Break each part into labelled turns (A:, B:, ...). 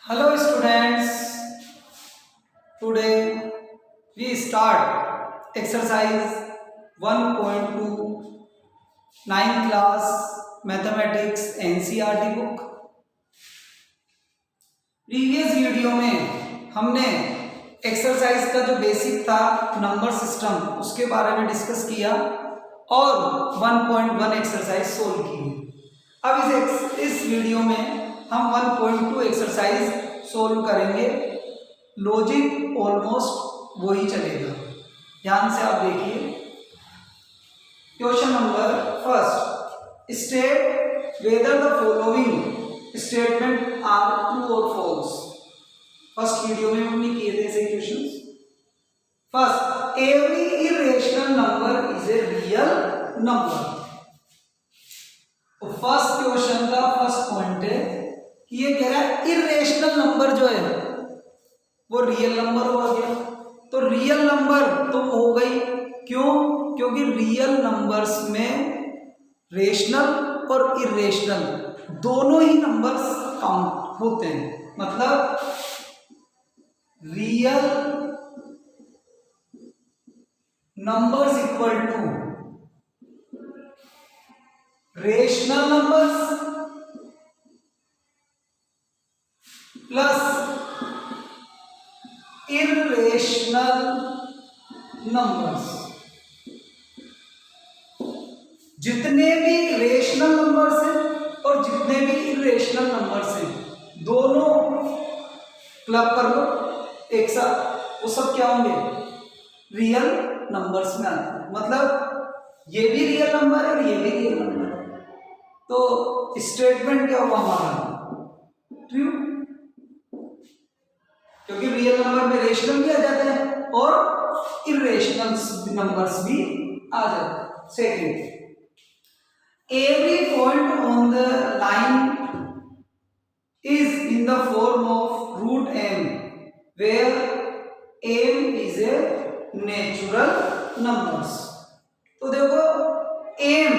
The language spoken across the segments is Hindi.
A: Hello students, today we start exercise 1.2 9th class mathematics NCERT book। Previous video में हमने एक्सरसाइज का जो बेसिक था नंबर सिस्टम उसके बारे में डिस्कस किया और 1.1 एक्सरसाइज सोल्व की। अब इस वीडियो में हम 1.2 एक्सरसाइज सोल्व करेंगे। लॉजिक ऑलमोस्ट वही चलेगा, ध्यान से आप देखिए। Question number first, state whether the following statement are true और फॉल्स। फर्स्ट वीडियो में हमने किए थे ऐसे questions. First, every irrational number is a real number. तो फर्स्ट क्वेश्चन का फर्स्ट पॉइंट है कि ये कह रहा है इरेशनल नंबर जो है वो रियल नंबर हो गया। तो रियल नंबर तो हो गई, क्यों? क्योंकि रियल नंबर्स में रेशनल और इरेशनल दोनों ही नंबर्स काउंट होते हैं। मतलब real numbers equal to rational numbers plus irrational numbers. जितने भी रेशनल नंबर्स हैं और जितने भी इरेशनल नंबर्स हैं दोनों क्लब कर लो एक साथ, वो सब क्या होंगे? रियल नंबर्स में आते हैं। मतलब ये भी रियल नंबर है और ये भी रियल नंबर है। तो स्टेटमेंट क्या हुआ हमारा? ट्रू, क्योंकि रियल नंबर में रेशनल भी आ जाते हैं और इरेशनल नंबर्स भी आ जाते हैं। Second, every point on the line is in the form of root m where m is a natural numbers। तो देखो m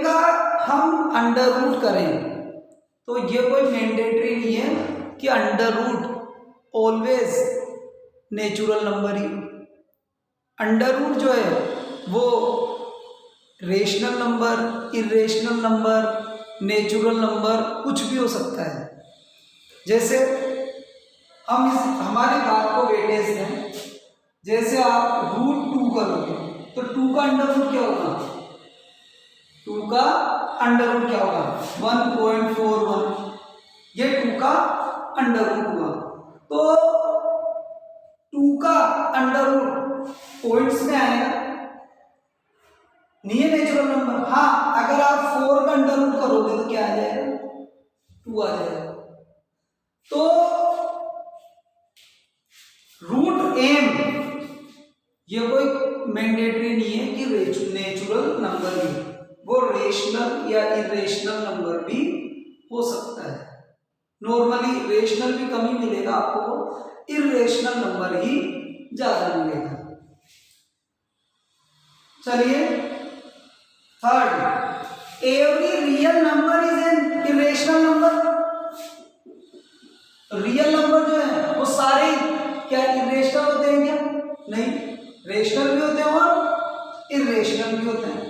A: का हम अंडर रूट करें तो ये कोई मैंडेटरी नहीं है कि under root always natural number ही। अंडर रूट जो है वो rational number, irrational number, natural number कुछ भी हो सकता है। जैसे हम हमारी बात को वेटेज दें, जैसे आप √2 करोगे तो 2 का अंडर रूट क्या होगा? 2 का अंडर रूट क्या होगा? 1.41। ये 2 का अंडर रूट हुआ। तो 2 का अंडर रूट पॉइंट्स में आएगा, नहीं है नेचुरल नंबर। हाँ, अगर आप 4 का अंडर रूट करोगे तो क्या आ जाएगा? 2 आ जाएगा। तो रूट m ये कोई मैंडेटरी नहीं है कि नेचुरल नंबर ही, वो रेशनल या इरेशनल नंबर भी हो सकता है। नॉर्मली रेशनल भी कम ही मिलेगा आपको, इरेशनल नंबर ही ज्यादा मिलेगा। चलिए third, every real number is an irrational number. Real number जो है वो सारे क्या इरेशनल होते हैं क्या? नहीं, रेशनल भी होते हैं और इरेशनल भी होते हैं।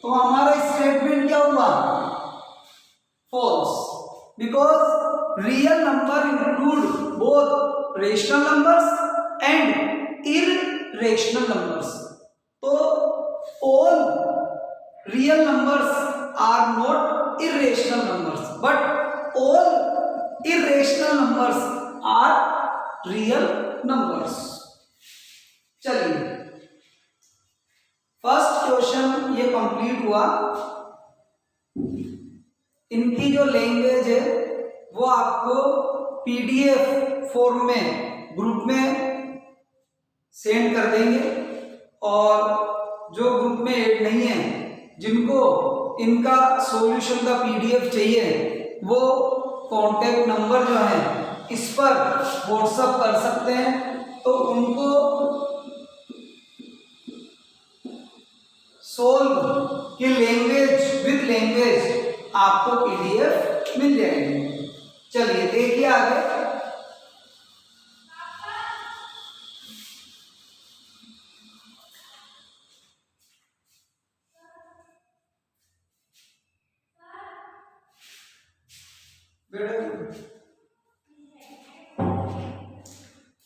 A: तो हमारा स्टेटमेंट क्या हुआ? False, because real number include both rational numbers and irrational numbers. तो all real numbers are not irrational numbers, but all irrational numbers are real numbers। चलिए फर्स्ट क्वेश्चन ये कंप्लीट हुआ। इनकी जो लैंग्वेज है वो आपको पीडीएफ फॉर्म में ग्रुप में सेंड कर देंगे, और जो ग्रुप में ऐड नहीं है जिनको इनका सॉल्यूशन का पीडीएफ चाहिए वो कांटेक्ट नंबर जो है इस पर व्हाट्सएप कर सकते हैं। तो उनको सोल्व की लैंग्वेज विद लैंग्वेज आपको पीडीएफ मिल जाएगी। चलिए देखिए आगे।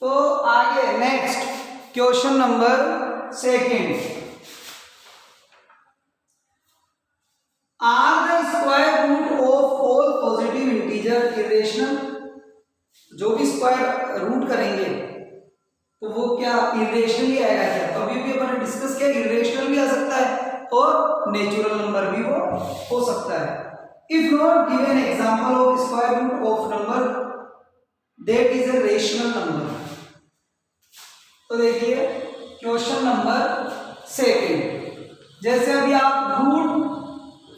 A: तो आगे next question number second. Are the square root of all positive integer irrational? जो भी स्क्वायर रूट करेंगे तो वो क्या इरेशनली आएगा क्या? तो अभी भी अपन ने डिस्कस किया इरेशनल भी आ सकता है और नेचुरल नंबर भी वो हो सकता है। If not given example of square root of number that is a rational number. तो देखिए क्वेश्चन नंबर सेकेंड, जैसे अभी आप रूट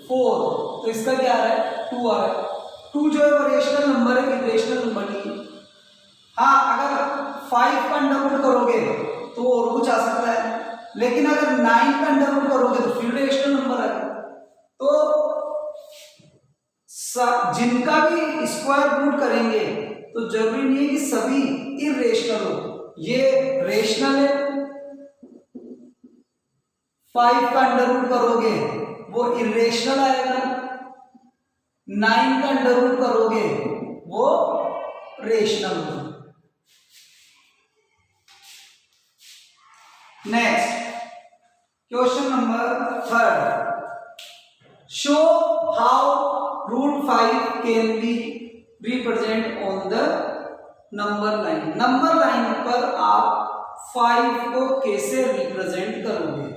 A: 4, तो इसका क्या आ रहा है 2 आ रहा है। 2 जो है वो रेशनल नंबर है, इरेशनल नंबर नहीं है। हाँ, अगर 5 का अंडर रूट करोगे तो और कुछ आ सकता है, लेकिन अगर 9 का अंडर रूट करोगे तो फिर रेशनल नंबर आएगा। तो जिनका भी स्क्वायर रूट करेंगे तो जरूरी नहीं है कि सभी इरेशनल हो। ये रेशनल है, 5 का अंडर रूट करोगे वो इरेशनल आएगा, 9 का अंडर रूट करोगे वो रेशनल होगा। Next question number third, show how root 5 can be represent on the number line. Number line पर आप 5 को कैसे रिप्रेजेंट करोगे?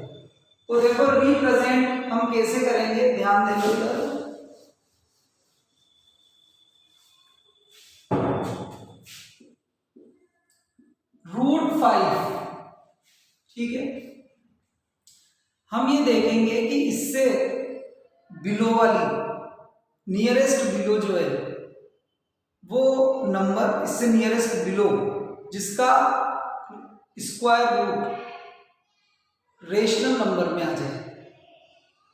A: तो देखो रिप्रेजेंट हम कैसे करेंगे, ध्यान देना इधर। रूट 5, ठीक है, हम ये देखेंगे कि इससे बिलो वाली नियरेस्ट बिलो जो है वो नंबर, इससे नियरेस्ट बिलो जिसका स्क्वायर रूट रेशनल नंबर में आ जाए।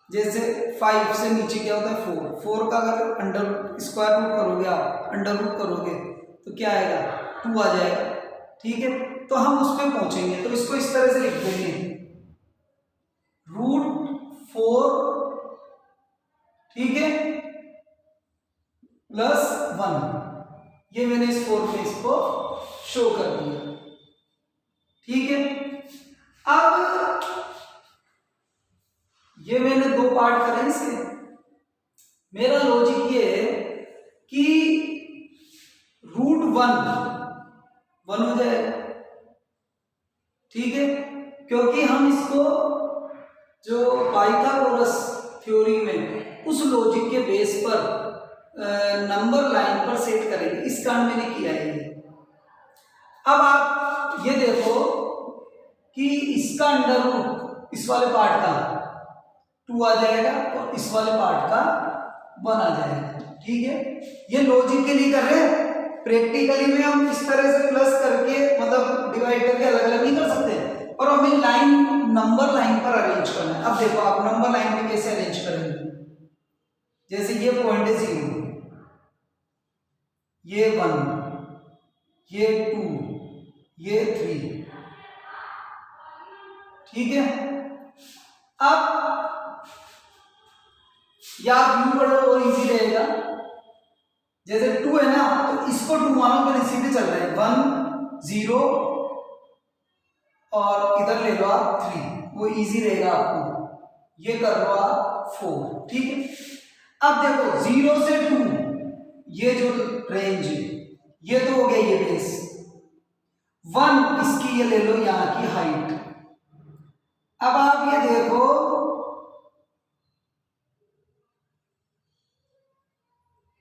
A: जैसे 5 से नीचे क्या होता है 4, 4 का अगर अंडर स्क्वायर रूट करोगे, आप अंडर रूट करोगे तो क्या आएगा 2 आ जाएगा, ठीक है। तो हम उस पर पहुंचेंगे, तो इसको इस तरह से लिख देंगे रूट 4, ठीक है, प्लस 1। ये मैंने इस 4 पे इसको शो कर दिया, ठीक है। अब ये मैंने 2 पार्ट करे इसके। मेरा लॉजिक ये है कि रूट 1 हो जाएगा, ठीक है, क्योंकि हम इसको जो पाइथागोरस थ्योरी में उस लॉजिक के बेस पर नंबर लाइन पर सेट करेंगे। इस कारण मैंने किया है ये। अब आप ये देखो कि इसका अंडर रूट इस वाले पार्ट का 2 आ जाएगा और इस वाले पार्ट का 1 आ जाएगा, ठीक है। ये लॉजिक के लिए कर रहे हैं, प्रैक्टिकली में हम इस तरह से प्लस करके मतलब डिवाइड करके अलग अलग नहीं कर सकते, और हमें लाइन नंबर लाइन पर अरेंज करना है। अब देखो आप नंबर लाइन में कैसे अरेंज करेंगे। जैसे ये पॉइंट है 0, ये 1, ये 2, ये 3, ठीक है। अब या व्यू पढ़ो और इजी रहेगा। जैसे 2 है ना, तो इसको 2 मानो तो सीधे चल रहे हैं 1 0 और इधर ले लो आप 3, वो इजी रहेगा आपको। ये कर लो आप 4, ठीक है। अब देखो 0 से 2 ये जो रेंज है ये तो हो गया ये बेस, 1 इसकी ये ले लो यहां की हाइट। अब आप ये देखो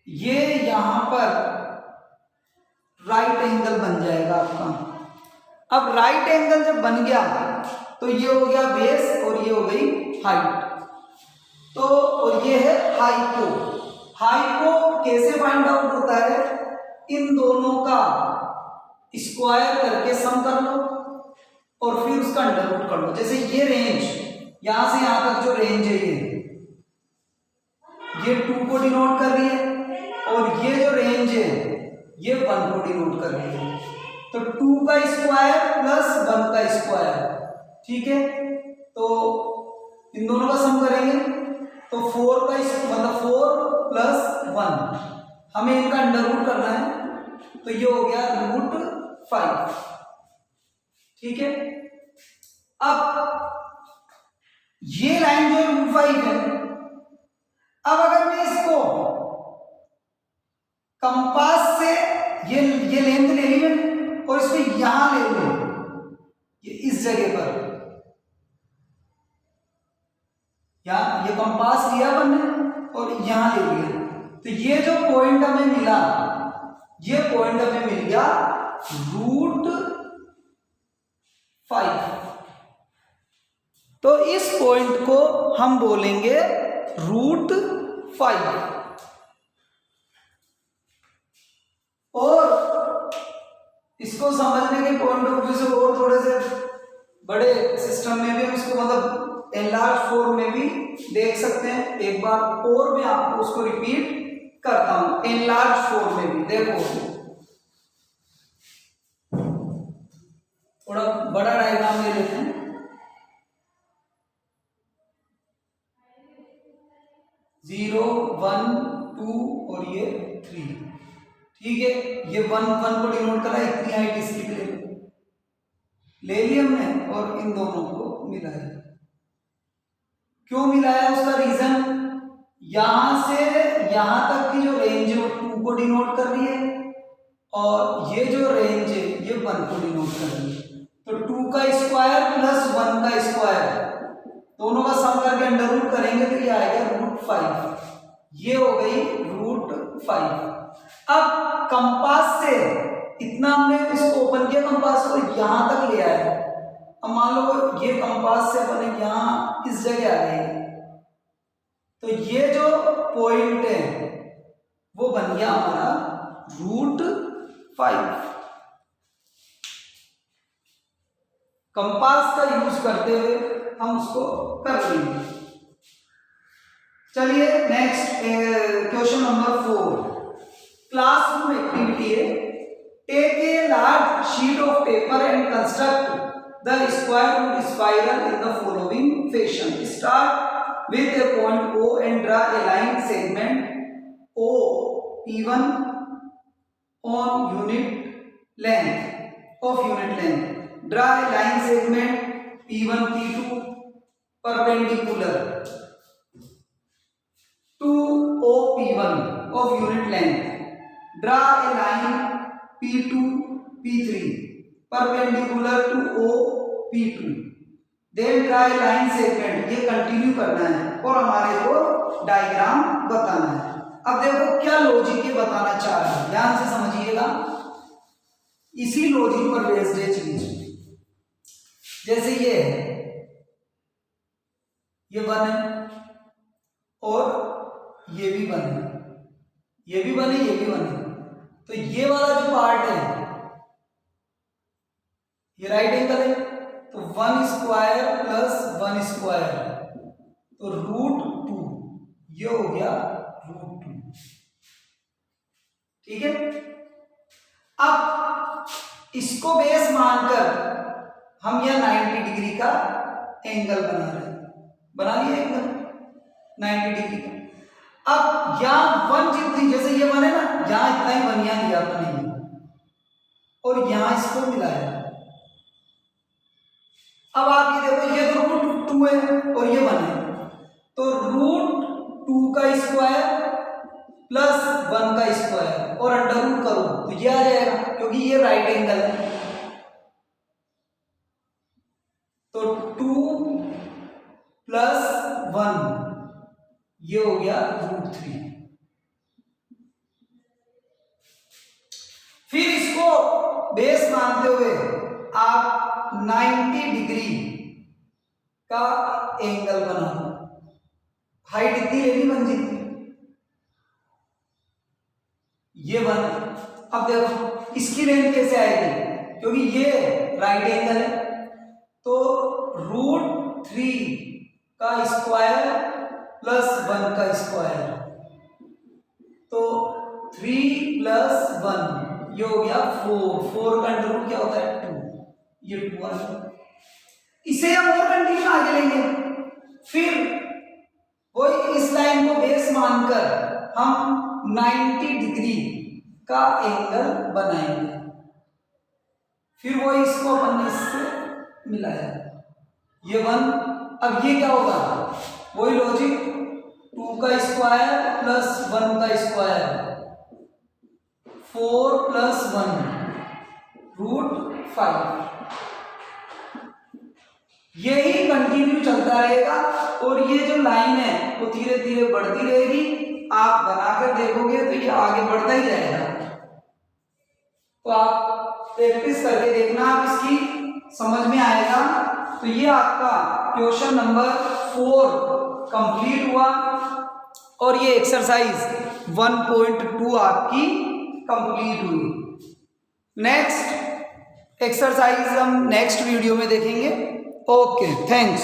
A: ये यहां पर राइट एंगल बन जाएगा आपका। अब राइट एंगल जब बन गया तो ये हो गया बेस और ये हो गई हाइट। तो और ये है हाइपो। हाइपो कैसे फाइंड आउट होता है, इन दोनों का स्क्वायर करके सम कर लो और फिर उसका अंडर रूट कर लो। जैसे ये रेंज यहां से यहां तक जो रेंज है ये 2 को डिनोट कर रही है और ये जो रेंज है ये 1 को डिनोट कर रही है। तो 2 का स्क्वायर प्लस 1 का स्क्वायर, ठीक है। तो इन दोनों का सम करेंगे तो 4 का मतलब 4 प्लस 1, हमें इनका अंडर रूट करना है तो ये हो गया √5, ठीक है। अब ये लाइन जो √5 है, अब अगर मैं इसको कंपास से ये लेंथ ले ली मैंने और इसको यहां ले लूं, ये इस जगह पर, यहां ये कंपास लिया अपन ने और यहां ले लिया, तो ये जो पॉइंट हमें मिला, ये पॉइंट हमें मिल गया √5। तो इस पॉइंट को हम बोलेंगे √5। और इसको समझने के पॉइंट ऑफ व्यू से और थोड़े से बड़े सिस्टम में भी हम इसको मतलब एनलार्ज फॉर्म में भी देख सकते हैं। एक बार और मैं आपको उसको रिपीट करता हूं, एनलार्ज फॉर्म में भी देखो, थोड़ा बड़ा डायग्राम ले लेते हैं। 0 1 2 और ये 3, ठीक है। ये 1 1 को डिनोट करा, इतनी हाइट इसकी ले ली हमने और इन दोनों को मिलाया। क्यों मिलाया, उसका रीजन, यहां से यहां तक की जो रेंज है वो 2 को डिनोट कर रही है और ये जो रेंज है ये 1 को डिनोट कर रही है। तो 2 का स्क्वायर प्लस 1 का स्क्वायर दोनों का सम करके अंडर रूट करेंगे तो ये आएगा √5, ये हो गई √5। अब कंपास से इतना हमने इसको ओपन किया, कंपास को यहां तक ले आया। अब मान लो ये कंपास से अपने यहां इस जगह आ गए, तो ये जो पॉइंट है वो बन गया हमारा √5। कंपास का यूज करते हुए हम उसको कर लेंगे। चलिए next question number 4, classroom activity है। Take a large sheet of paper and construct the square root spiral in the following fashion. Start with a point O and draw a line segment OP1 on unit length. Draw a line segment P1 P2 perpendicular to OP1 of unit length. Draw a line P2 P3 perpendicular to OP2. Then draw a line segment, ये कंटिन्यू करना है और हमारे को डायग्राम बताना है। अब देखो क्या लॉजिक ये बताना चाह रहा है, ध्यान से समझिएगा, इसी लॉजिक पर बेस्ड है चीज। जैसे ये है, ये 1 है और ये भी 1 है, ये भी 1 है, ये भी 1 है, तो ये वाला जो पार्ट है ये राइट एंगल है, तो 1 स्क्वायर प्लस 1 स्क्वायर तो √2, ये हो गया √2, ठीक है। अब इसको बेस मानकर हम यह 90 डिग्री का एंगल बना रहे हैं, बना लिया एंगल 90 डिग्री का। अब यहां 1 जितनी, जैसे ये 1 है ना, यहां इतना ही 1 यहां दिया अपने और यहां इसको मिलाया। अब आप ये देखो, ये तो √2 है और ये 1 है, तो √2 का स्क्वायर प्लस 1 का स्क्वायर और अंडर रूट करो तो ये आ जाएगा, क्योंकि ये राइट एंगल है, तो 2 प्लस 1 ये हो गया √3। फिर इसको बेस मानते हुए आप 90 डिग्री का एंगल बना दो। हाइट इतनी लेनी 1 जितनी, ये 1। अब देखो इसकी लेंथ कैसे आएगी, क्योंकि ये राइट एंगल है, तो √3 का स्क्वायर प्लस 1 का स्क्वायर, तो 3+1 ये हो गया 4, 4 का अंडर रूट क्या होता है 2, ये 2 आ गया। इसे हम और कंटिन्यू आगे लेंगे, फिर वही इस लाइन को बेस मानकर हम 90 डिग्री का एंगल बनाएंगे, फिर वो इसको अपन ने इससे मिलाया, ये 1। अब ये क्या होगा, वही लॉजिक, 2 का स्क्वायर प्लस 1 का स्क्वायर, 4 + 1 √5। यही कंटिन्यू चलता रहेगा और ये जो लाइन है वो धीरे धीरे बढ़ती रहेगी। आप बनाकर देखोगे तो ये आगे बढ़ता ही जाएगा। तो आप प्रैक्टिस करके देखना, आप इसकी समझ में आएगा। तो ये आपका क्वेश्चन नंबर 4 कंप्लीट हुआ और ये एक्सरसाइज 1.2 आपकी कंप्लीट हुई। नेक्स्ट एक्सरसाइज हम नेक्स्ट वीडियो में देखेंगे। Okay, thanks.